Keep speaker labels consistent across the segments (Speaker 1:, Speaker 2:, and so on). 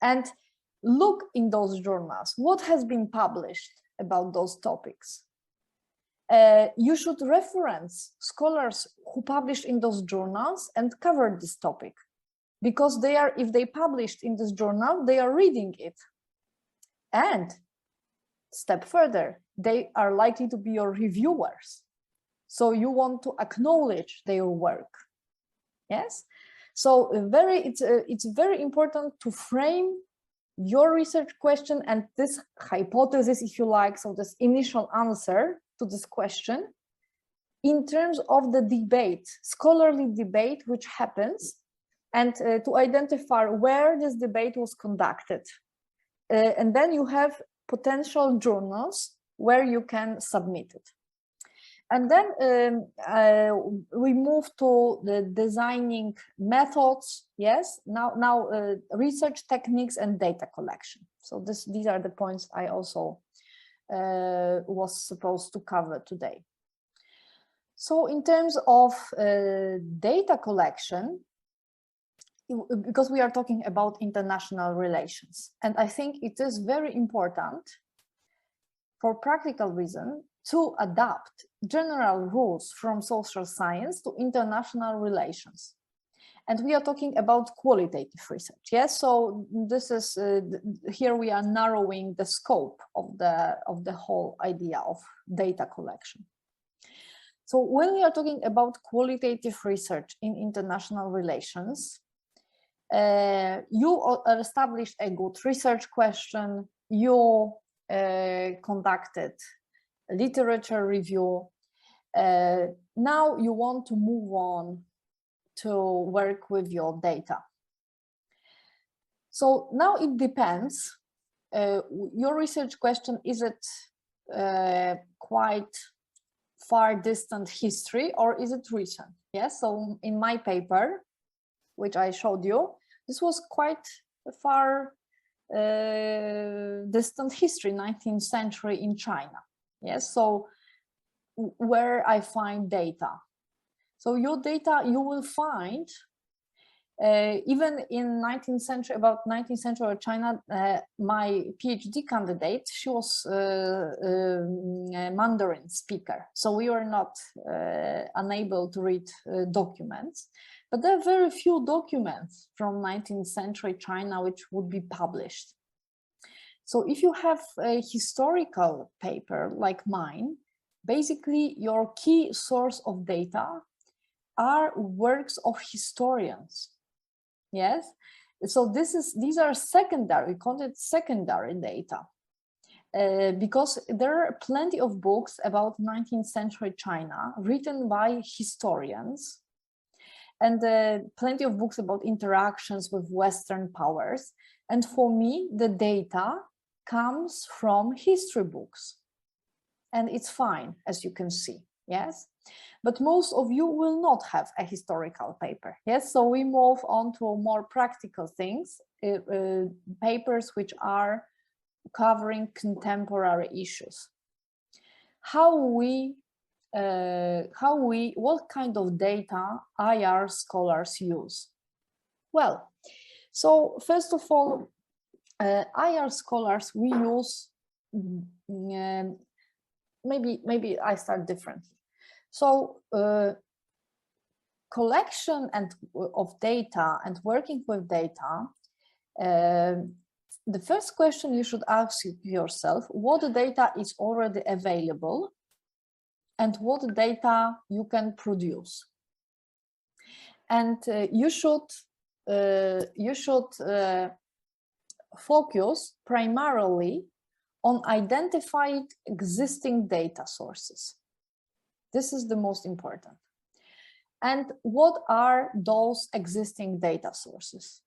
Speaker 1: and look in those journals. What has been published about those topics? You should reference scholars who published in those journals and covered this topic, because they are, if they published in this journal, they are reading it. And step further, they are likely to be your reviewers. So you want to acknowledge their work. Yes. So it's very important to frame your research question and this hypothesis, if you like, so this initial answer to this question, in terms of the debate, scholarly debate, which happens, and to identify where this debate was conducted. And then you have potential journals where you can submit it. And then we move to the designing methods. Yes, now research techniques and data collection. So these are the points I also was supposed to cover today. So in terms of data collection, because we are talking about international relations, and I think it is very important for practical reason to adapt general rules from social science to international relations. And we are talking about qualitative research. Yes, so this is here we are narrowing the scope of the whole idea of data collection. So when we are talking about qualitative research in international relations, you established a good research question, you conducted literature review. Now you want to move on to work with your data. So now it depends. Your research question, is it quite far distant history or is it recent? Yes, so in my paper, which I showed you, this was quite a far distant history, 19th century in China. Yes, so where I find data. So your data you will find even in 19th century, about 19th century China. My PhD candidate, she was a Mandarin speaker, so we were not unable to read documents. But there are very few documents from 19th century China which would be published. So if you have a historical paper like mine, basically your key source of data are works of historians. Yes, so these are secondary, we call it secondary data, because there are plenty of books about 19th century China written by historians, and plenty of books about interactions with Western powers. And for me, the data comes from history books. And it's fine, as you can see, yes? But most of you will not have a historical paper, yes? So we move on to more practical things, papers which are covering contemporary issues. What kind of data IR scholars use? Well, so first of all, IR scholars, we use, maybe I start differently. So collection of data and working with data, the first question you should ask yourself, what data is already available and what data you can produce. And you should focus primarily on identified existing data sources. This is the most important. And what are those existing data sources?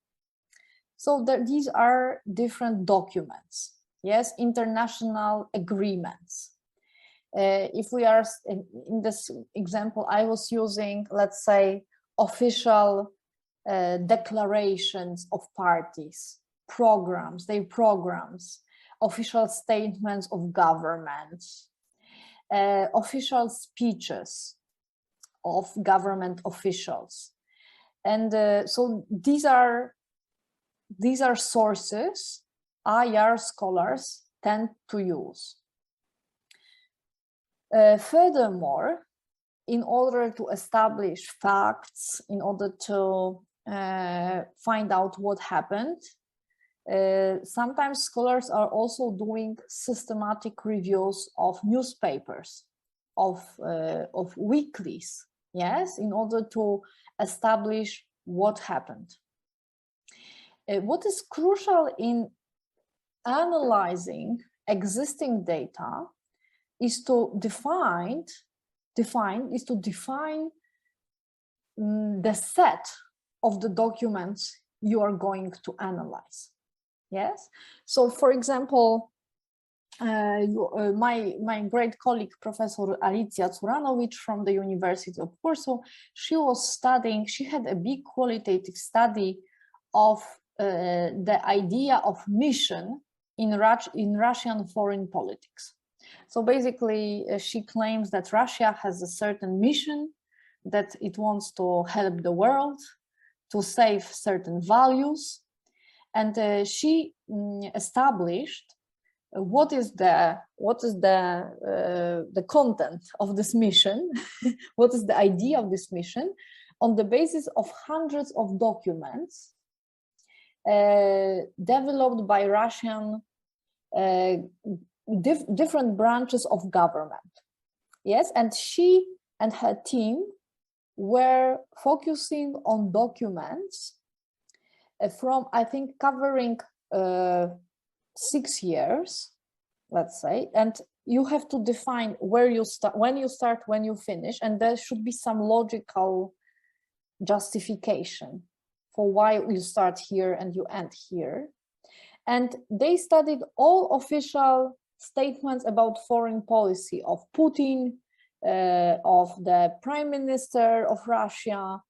Speaker 1: So these are different documents, yes, international agreements. If we are in this example, I was using, let's say, official declarations of parties, programs, their programs, official statements of governments, official speeches of government officials. And so these are these are sources IR scholars tend to use. Furthermore, in order to establish facts, in order to find out what happened, sometimes scholars are also doing systematic reviews of newspapers, of weeklies, yes, in order to establish what happened. What is crucial in analyzing existing data is to define the set of the documents you are going to analyze. Yes. So, for example, my great colleague, Professor Alicja Curanowicz from the University of Warsaw, she was studying. She had a big qualitative study of the idea of mission in Russian foreign politics. So basically, she claims that Russia has a certain mission, that it wants to help the world, to save certain values, and she established what is the content of this mission, what is the idea of this mission, on the basis of hundreds of documents developed by Russian different branches of government. Yes, and she and her team were focusing on documents from, I think, covering 6 years, let's say, and you have to define where you start, when you finish, and there should be some logical justification for why you start here and you end here. And they studied all official statements about foreign policy of Putin, of the Prime Minister of Russia,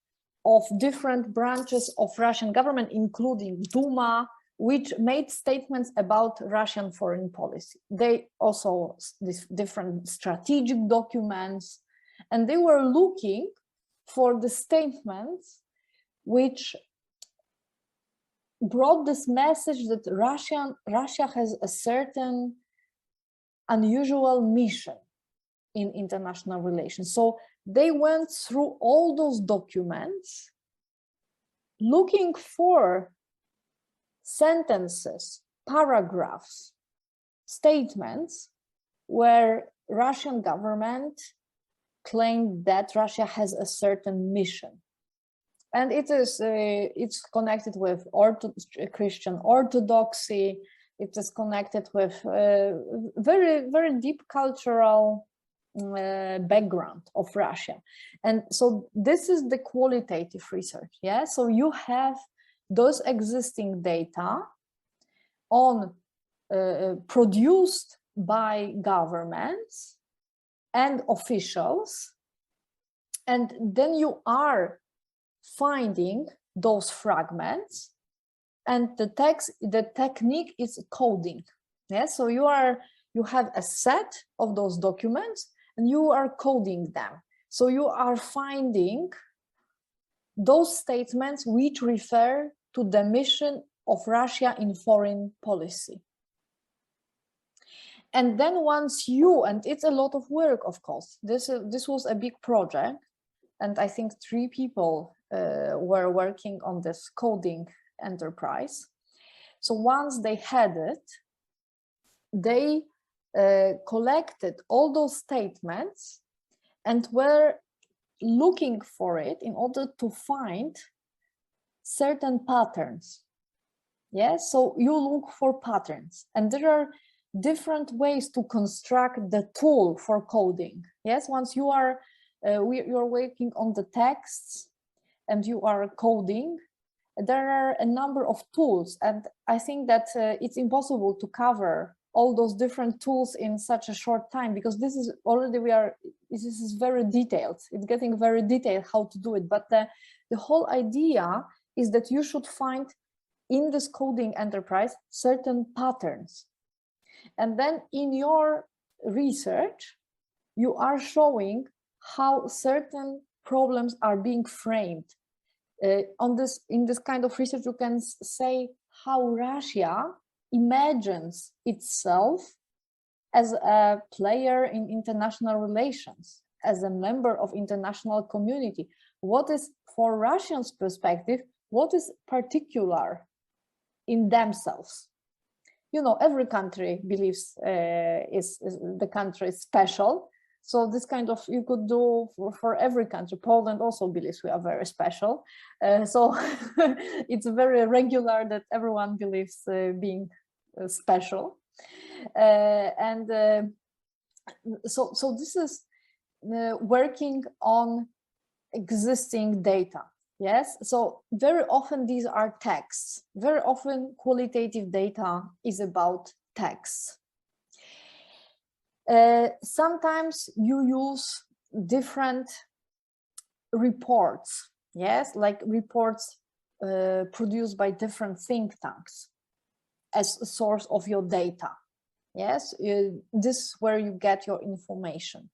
Speaker 1: of different branches of Russian government, including Duma, which made statements about Russian foreign policy. They also, these different strategic documents, and they were looking for the statements which brought this message that Russia has a certain unusual mission in international relations. So they went through all those documents looking for sentences, paragraphs, statements where Russian government claimed that Russia has a certain mission. And it's connected with Christian orthodoxy. It is connected with very, very deep cultural background of Russia. And so this is the qualitative research. Yeah, so you have those existing data on produced by governments and officials, and then you are finding those fragments, and the technique is coding. Yeah, so you have a set of those documents and you are coding them. So you are finding those statements which refer to the mission of Russia in foreign policy. And then once and it's a lot of work, of course, this was a big project, and I think 3 people were working on this coding enterprise. So once they had it, they collected all those statements and were looking for it in order to find certain patterns. Yes, so you look for patterns, and there are different ways to construct the tool for coding. Yes, once you are you're working on the texts and you are coding, there are a number of tools, and I think that it's impossible to cover all those different tools in such a short time, because this is very detailed. It's getting very detailed how to do it, but the whole idea is that you should find in this coding enterprise certain patterns, and then in your research you are showing how certain problems are being framed. In this kind of research, you can say how Russia imagines itself as a player in international relations, as a member of international community. What is, for Russians' perspective, what is particular in themselves? You know, every country believes the country is special. So this kind of, you could do for every country. Poland also believes we are very special. So it's very regular that everyone believes being special. So this is working on existing data. Yes, so very often these are texts. Very often qualitative data is about texts. Sometimes you use different reports, yes, like reports produced by different think tanks as a source of your data. Yes, this is where you get your information.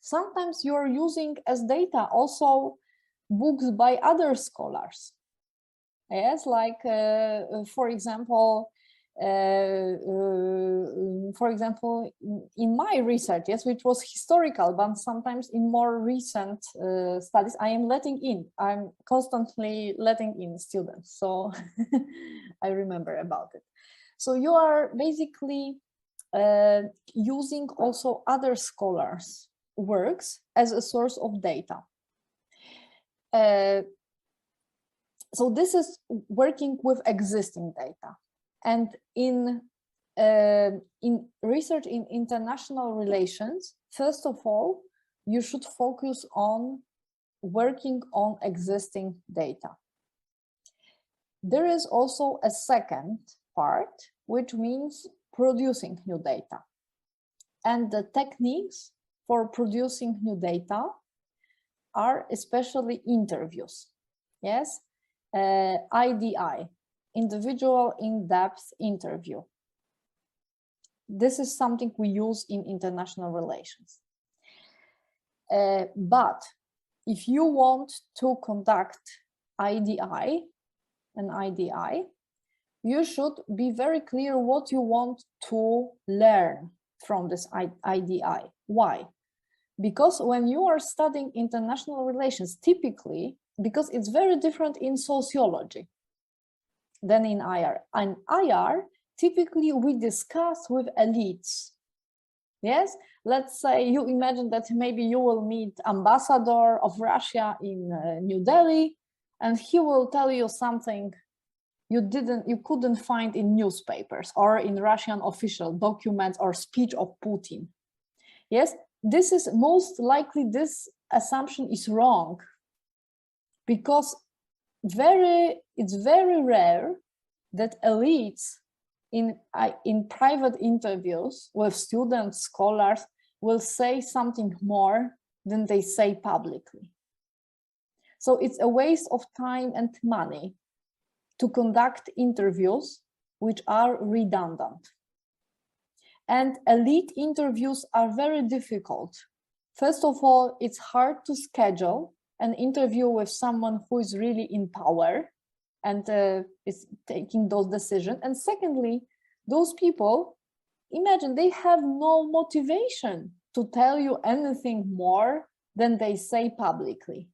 Speaker 1: Sometimes you're using as data also books by other scholars. Yes, like for example, in my research, yes, which was historical, but sometimes in more recent studies, I'm constantly letting in students, so I remember about it. So you are basically using also other scholars' works as a source of data. So this is working with existing data. And in research in international relations, first of all, you should focus on working on existing data. There is also a second part, which means producing new data. And the techniques for producing new data are especially interviews. Yes, IDI, individual in-depth interview. This is something we use in international relations. But if you want to conduct IDI, you should be very clear what you want to learn from this IDI. Why? Because when you are studying international relations, typically, because it's very different in sociology than in IR. In IR, typically we discuss with elites. Yes, let's say you imagine that maybe you will meet ambassador of Russia in New Delhi, and he will tell you something you couldn't find in newspapers or in Russian official documents or speech of Putin. Yes, this is most likely, this assumption is wrong, because it's very rare that elites in private interviews with students, scholars, will say something more than they say publicly. So it's a waste of time and money to conduct interviews which are redundant. And elite interviews are very difficult. First of all, it's hard to schedule an interview with someone who is really in power and is taking those decisions. And secondly, those people, imagine, they have no motivation to tell you anything more than they say publicly.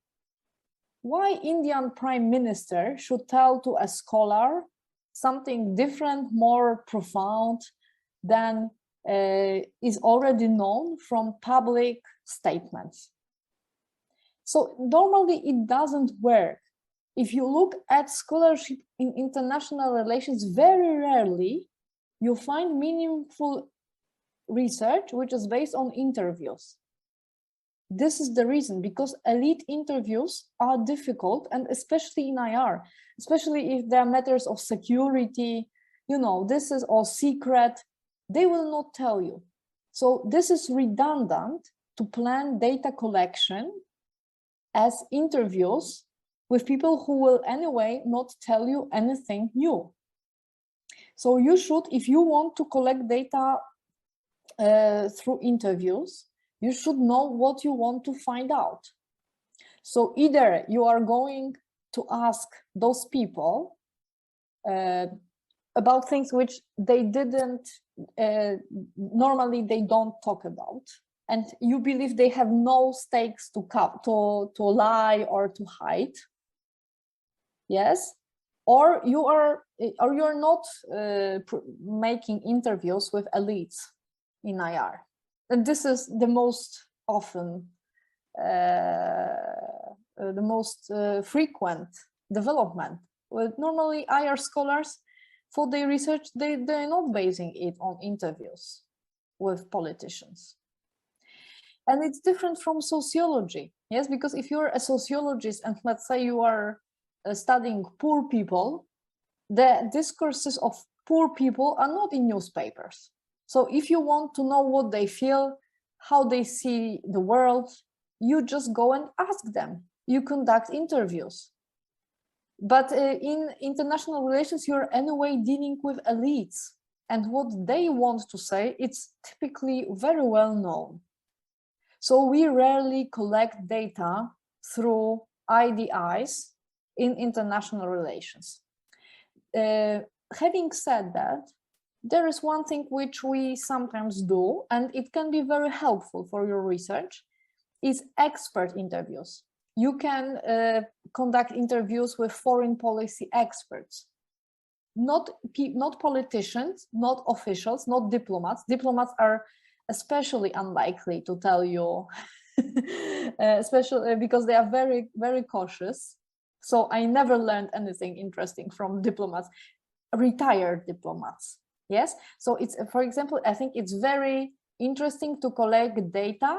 Speaker 1: Why Indian Prime Minister should tell to a scholar something different, more profound than is already known from public statements? So normally it doesn't work. If you look at scholarship in international relations, very rarely you find meaningful research which is based on interviews. This is the reason, because elite interviews are difficult, and especially in IR, especially if there are matters of security, you know, this is all secret, they will not tell you. So this is redundant to plan data collection as interviews with people who will anyway not tell you anything new. So you should, if you want to collect data through interviews, you should know what you want to find out. So either you are going to ask those people about things which they didn't, normally they don't talk about. And you believe they have no stakes to lie or to hide. Yes. Or you're not making interviews with elites in IR. And this is the most often, the most frequent development. Well, normally IR scholars, for their research, they're not basing it on interviews with politicians. And it's different from sociology, yes, because if you're a sociologist and let's say you are studying poor people, the discourses of poor people are not in newspapers. So if you want to know what they feel, how they see the world, you just go and ask them. You conduct interviews. But in international relations, you're anyway dealing with elites. And what they want to say, it's typically very well known. So we rarely collect data through IDIs in international relations. Having said that, there is one thing which we sometimes do, and it can be very helpful for your research, is expert interviews. You can conduct interviews with foreign policy experts, not politicians, not officials, not diplomats. Diplomats are especially unlikely to tell you, especially because they are very, very cautious. So I never learned anything interesting from diplomats, retired diplomats. Yes. So it's, for example, I think it's very interesting to collect data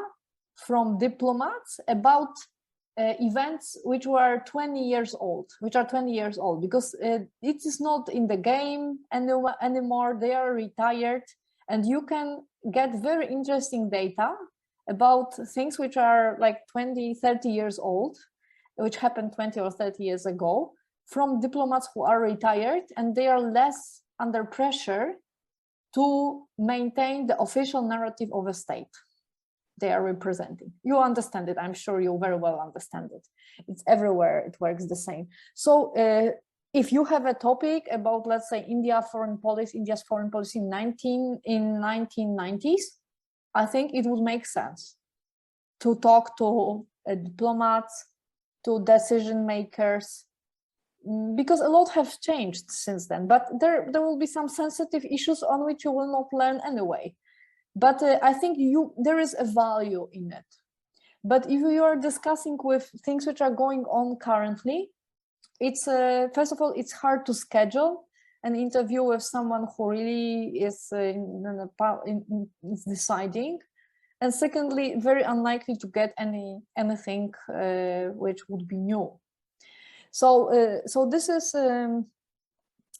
Speaker 1: from diplomats about events which were 20 years old, because it is not in the game anymore. They are retired, and you can get very interesting data about things which are like 20, 30 years old, which happened 20 or 30 years ago, from diplomats who are retired, and they are less under pressure to maintain the official narrative of a state they are representing. You understand it. I'm sure you very well understand it. It's everywhere. It works the same. So if you have a topic about, let's say, India's foreign policy in 1990s, I think it would make sense to talk to diplomats, to decision makers, because a lot have changed since then. But there will be some sensitive issues on which you will not learn anyway. But I think there is a value in it. But if you are discussing with things which are going on currently, it's first of all, it's hard to schedule an interview with someone who really is deciding, and secondly, very unlikely to get anything which would be new. So this is.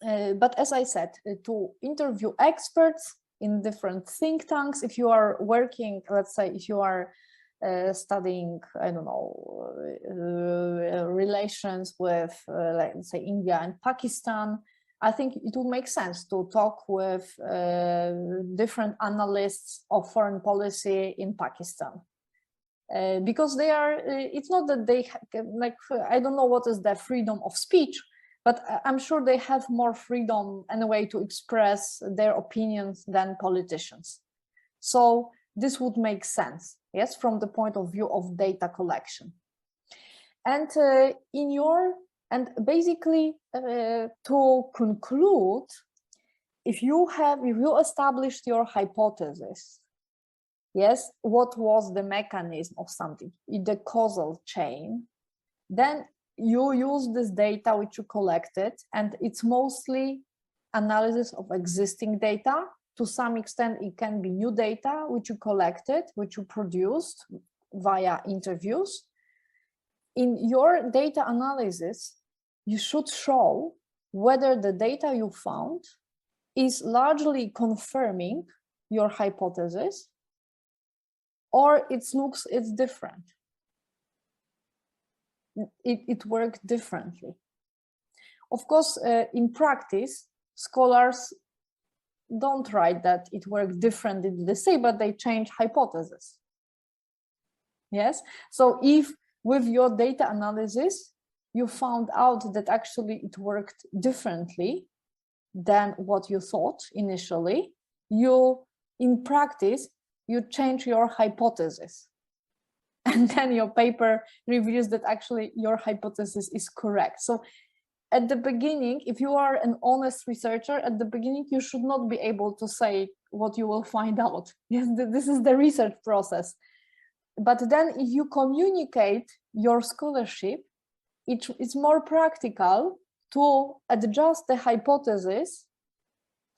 Speaker 1: But as I said, to interview experts in different think tanks, if you are working, let's say, if you are studying, I don't know, relations with, let's say, India and Pakistan, I think it would make sense to talk with different analysts of foreign policy in Pakistan. Because they are, it's not that they, like, I don't know what is the freedom of speech, but I'm sure they have more freedom anyway to express their opinions than politicians. So this would make sense, yes, from the point of view of data collection. And basically to conclude, if you established your hypothesis, yes, what was the mechanism of something, the causal chain, then you use this data which you collected, and it's mostly analysis of existing data. To some extent, it can be new data which you collected, which you produced via interviews. In your data analysis, you should show whether the data you found is largely confirming your hypothesis, or it's different. It worked differently. Of course, in practice, scholars don't write that it worked differently, they say, but they change hypothesis. Yes, so if with your data analysis, you found out that actually it worked differently, than what you thought initially, you, in practice, you change your hypothesis. And then your paper reveals that actually your hypothesis is correct. So at the beginning, if you are an honest researcher, at the beginning, you should not be able to say what you will find out. Yes, this is the research process. But then if you communicate your scholarship, it's more practical to adjust the hypothesis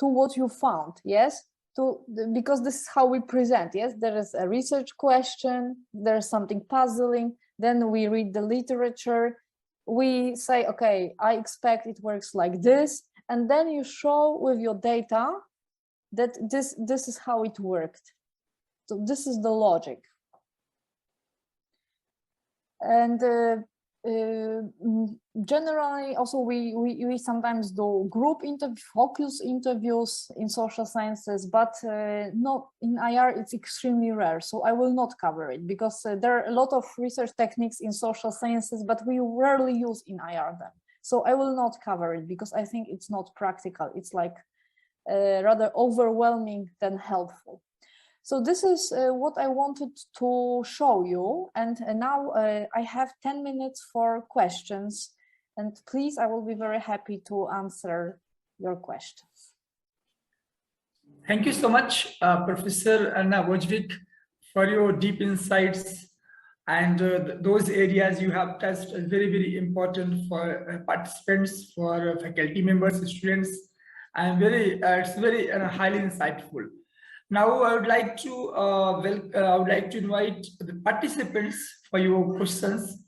Speaker 1: to what you found, yes? Because this is how we present, yes? There is a research question, there's something puzzling, then we read the literature, we say, okay, I expect it works like this, and then you show with your data that this is how it worked. So this is the logic. And generally, also we sometimes do group focus interviews in social sciences, but not in IR. It's extremely rare, so I will not cover it because there are a lot of research techniques in social sciences, but we rarely use in IR them. So I will not cover it because I think it's not practical. It's like rather overwhelming than helpful. So this is what I wanted to show you, and now I have 10 minutes for questions, and please, I will be very happy to answer your questions.
Speaker 2: Thank you so much, Professor Anna Wojciuk, for your deep insights, and those areas you have touched are very, very important for participants, for faculty members, students, and it's very highly insightful. Now, I would like to invite the participants for your questions.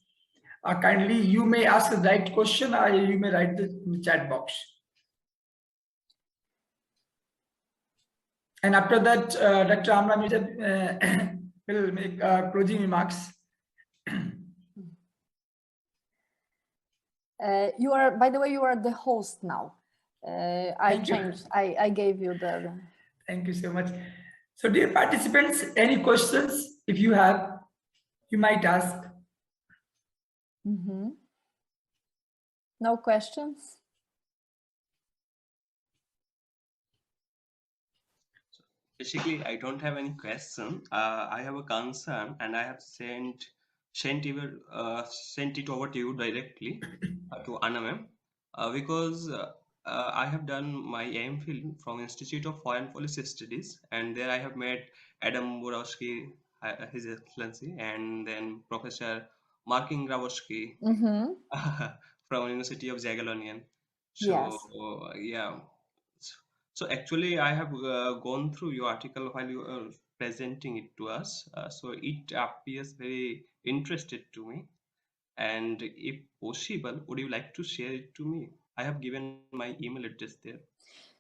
Speaker 2: Kindly, you may ask the right question, or you may write in the chat box. And after that, Dr. Amna will make closing remarks.
Speaker 1: You are, by the way, you are the host now. I gave you the.
Speaker 2: Thank you so much. So, dear participants, any questions, if you have, you might ask.
Speaker 1: Mm-hmm. No questions?
Speaker 3: Basically, I don't have any question. I have a concern, and I have sent it over to you directly to Anna ma'am, because I have done my MPhil from Institute of Foreign Policy Studies, and there I have met Adam Borowski, His Excellency, and then Professor Markin Grabowski from University of Jagiellonian. So
Speaker 1: yes.
Speaker 3: Yeah. So actually, I have gone through your article while you are presenting it to us. So it appears very interested to me. And if possible, would you like to share it to me? I have given my email address there.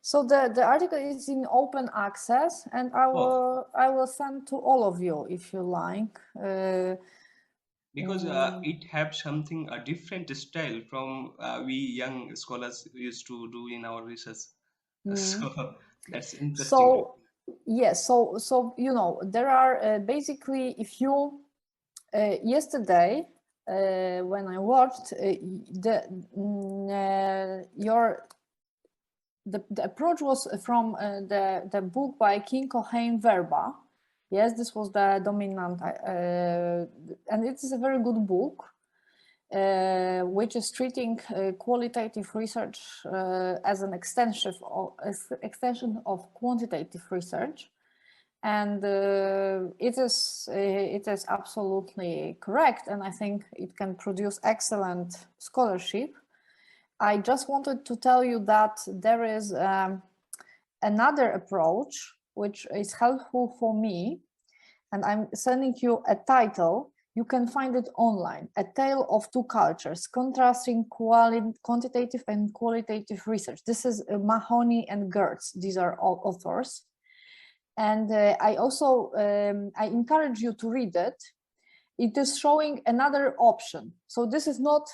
Speaker 1: So the article is in open access, and I will send to all of you if you like.
Speaker 3: Because it has something a different style from we young scholars used to do in our research. So that's interesting.
Speaker 1: So yes, so you know, there are basically, if you yesterday when I watched the approach was from the book by Kinko Hein Verba. Yes, this was the dominant, and it is a very good book, which is treating qualitative research as an extension of quantitative research, and it is absolutely correct, and I think it can produce excellent scholarship. I just wanted to tell you that there is another approach which is helpful for me, and I'm sending you a title. You can find it online, A Tale of Two Cultures, Contrasting Quantitative and Qualitative Research. This is Mahoney and Gertz. These are all authors. And I also, I encourage you to read it. It is showing another option. So this is not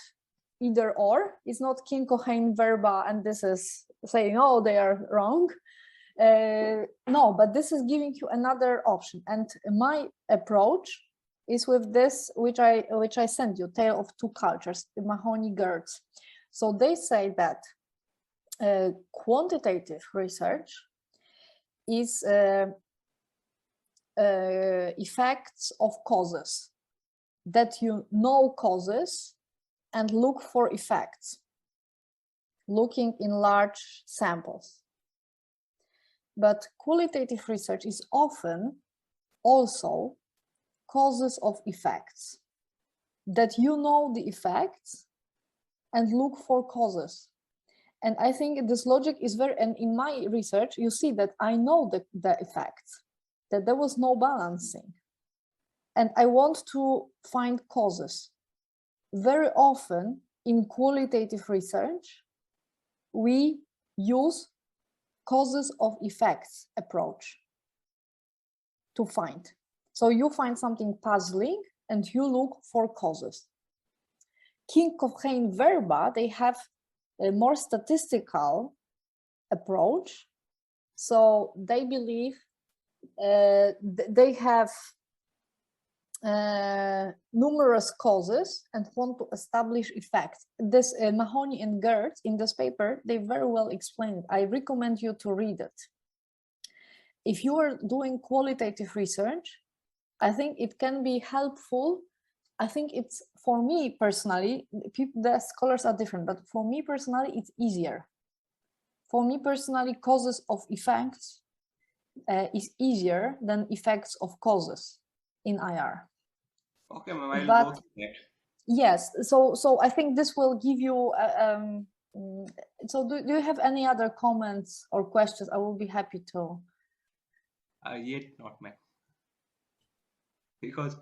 Speaker 1: either or, it's not Kinko Hein Verba, and this is saying, oh, they are wrong. No, but this is giving you another option. And my approach is with this, which I sent you, Tale of Two Cultures, Mahoney Gertz. So they say that quantitative research is effects of causes, that you know causes and look for effects, looking in large samples. But qualitative research is often also causes of effects, that you know the effects and look for causes. And I think this logic is very, and in my research, you see that I know the effects, that there was no balancing. And I want to find causes. Very often in qualitative research, we use causes of effects approach to find. So you find something puzzling and you look for causes. King Cochrane Verba, they have a more statistical approach. So they believe they have numerous causes and want to establish effects. This Mahoney and Gertz in this paper, they very well explain it. I recommend you to read it. If you are doing qualitative research, I think it can be helpful. I think it's, for me personally, the scholars are different, but for me personally, it's easier. For me personally, causes of effects is easier than effects of causes in IR.
Speaker 3: Okay, ma'am, I'll go through that.
Speaker 1: Yes, so I think this will give you, so do you have any other comments or questions? I will be happy to.
Speaker 3: Yet not, ma'am. Because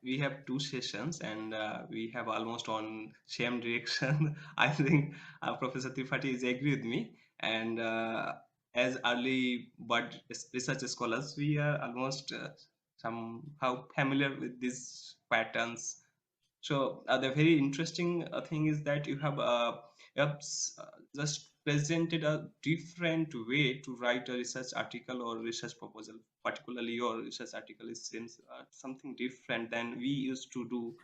Speaker 3: we have 2 sessions and we have almost on same direction. I think Professor Tripathi is agree with me. And as early bird research scholars, we are almost somehow familiar with these patterns. So the very interesting thing is that you have just presented a different way to write a research article or research proposal. Particularly your research article seems something different than we used to do.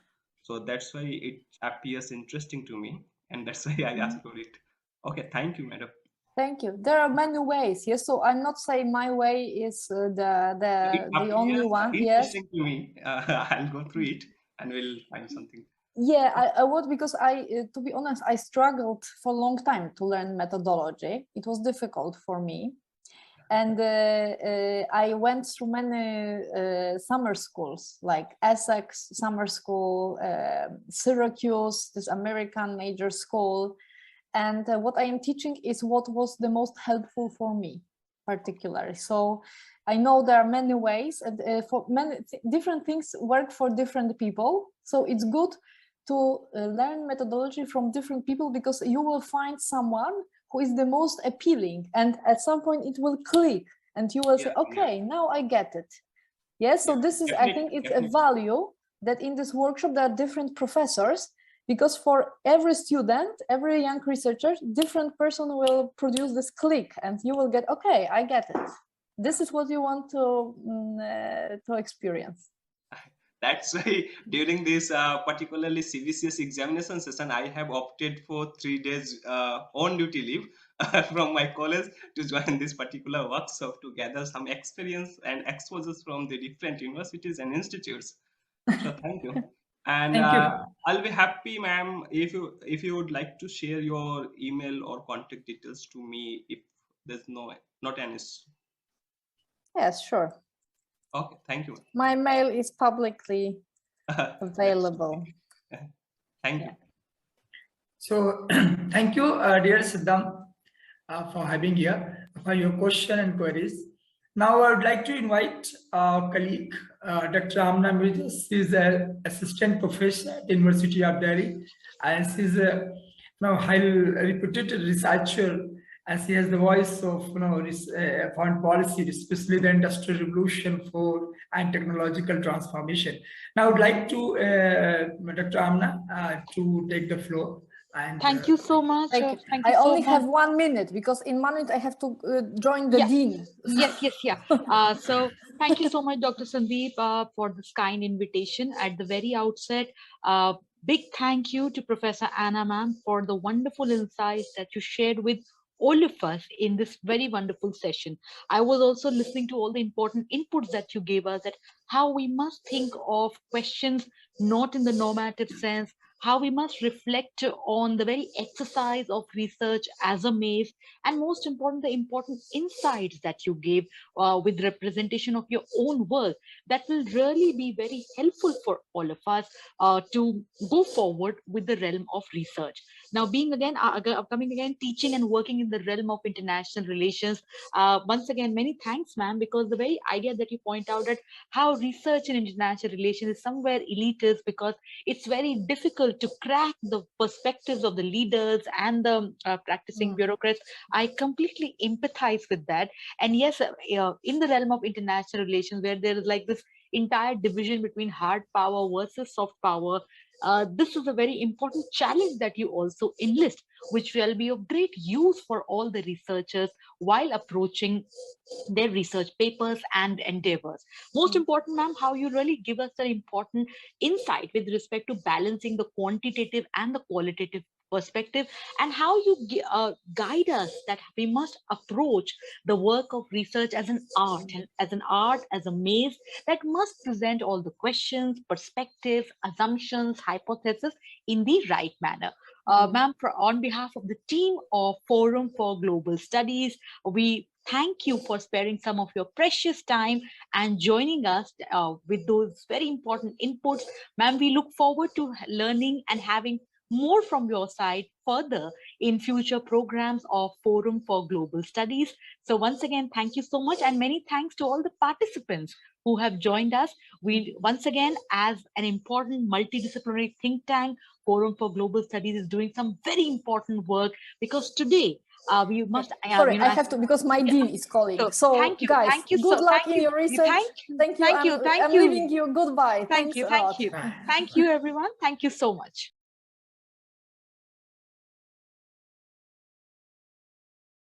Speaker 3: So that's why it appears interesting to me, and that's why I asked for it. Okay, thank you, madam.
Speaker 1: Thank you. There are many ways, yes. So I'm not saying my way is the only one. Yes.
Speaker 3: Interesting to me. I'll go through it and we'll find something.
Speaker 1: Yeah, I would, because to be honest, I struggled for a long time to learn methodology. It was difficult for me. And I went through many summer schools, like Essex Summer School, Syracuse, this American major school. And what I am teaching is what was the most helpful for me, particularly. So I know there are many ways, and for many different things work for different people. So it's good to learn methodology from different people, because you will find someone who is the most appealing, and at some point it will click and you will say, okay, now I get it. Yes, so this is, I think it's a value that in this workshop there are different professors, because for every student, every young researcher, different person will produce this click and you will get, okay, I get it. This is what you want to experience.
Speaker 3: That's why during this particularly CBCS examination session, I have opted for 3 days on duty leave from my college to join this particular workshop to gather some experience and exposures from the different universities and institutes. So thank you. And
Speaker 2: Thank you.
Speaker 3: I'll be happy, ma'am, if you would like to share your email or contact details to me if there's not an issue.
Speaker 1: Yes, sure.
Speaker 3: Okay, thank you.
Speaker 1: My mail is publicly available.
Speaker 3: Thank you.
Speaker 2: So thank you, dear Siddham, for having here for your question and queries. Now I would like to invite our colleague, Dr. Amna Mirza. She's an assistant professor at the University of Delhi, and she's a highly reputed researcher, and she has the voice of foreign policy, especially the Industrial Revolution and technological transformation. Now I would like to Dr. Amna to take the floor. And,
Speaker 4: thank you so much.
Speaker 1: Thank you. I only have 1 minute, because in 1 minute I have to join the dean.
Speaker 4: Yes. So thank you so much, Dr. Sandeep, for this kind invitation. At the very outset, Big thank you to Professor Anna, ma'am, for the wonderful insights that you shared with all of us in this very wonderful session. I was also listening to all the important inputs that you gave us, that how we must think of questions not in the normative sense, how we must reflect on the very exercise of research as a maze, and most important, the important insights that you gave with representation of your own work that will really be very helpful for all of us to go forward with the realm of research. Now, being again, coming again, teaching and working in the realm of international relations, once again, many thanks, ma'am, because the very idea that you point out that how research in international relations is somewhere elitist, because it's very difficult to crack the perspectives of the leaders and the practicing bureaucrats. I completely empathize with that. And yes, in the realm of international relations, where there is like this entire division between hard power versus soft power, this is a very important challenge that you also enlist, which will be of great use for all the researchers while approaching their research papers and endeavors. Most important, ma'am, how you really give us an important insight with respect to balancing the quantitative and the qualitative perspective, and how you guide us that we must approach the work of research as an art, and as a maze that must present all the questions, perspectives, assumptions, hypotheses in the right manner. Ma'am, on behalf of the team of Forum for Global Studies, we thank you for sparing some of your precious time and joining us with those very important inputs. Ma'am, we look forward to learning and having more from your side further in future programs of Forum for Global Studies. So once again, thank you so much, and many thanks to all the participants who have joined us. We once again, as an important multidisciplinary think tank, Forum for Global Studies is doing some very important work, because today we must.
Speaker 1: Sorry, I have to, because my dean is calling. So
Speaker 4: thank you,
Speaker 1: guys,
Speaker 4: thank you,
Speaker 1: good luck in your research.
Speaker 4: Thank you.
Speaker 1: I'm leaving you. Goodbye.
Speaker 4: Thank you,
Speaker 1: Thanks a lot.
Speaker 4: thank you, everyone. Thank you so much.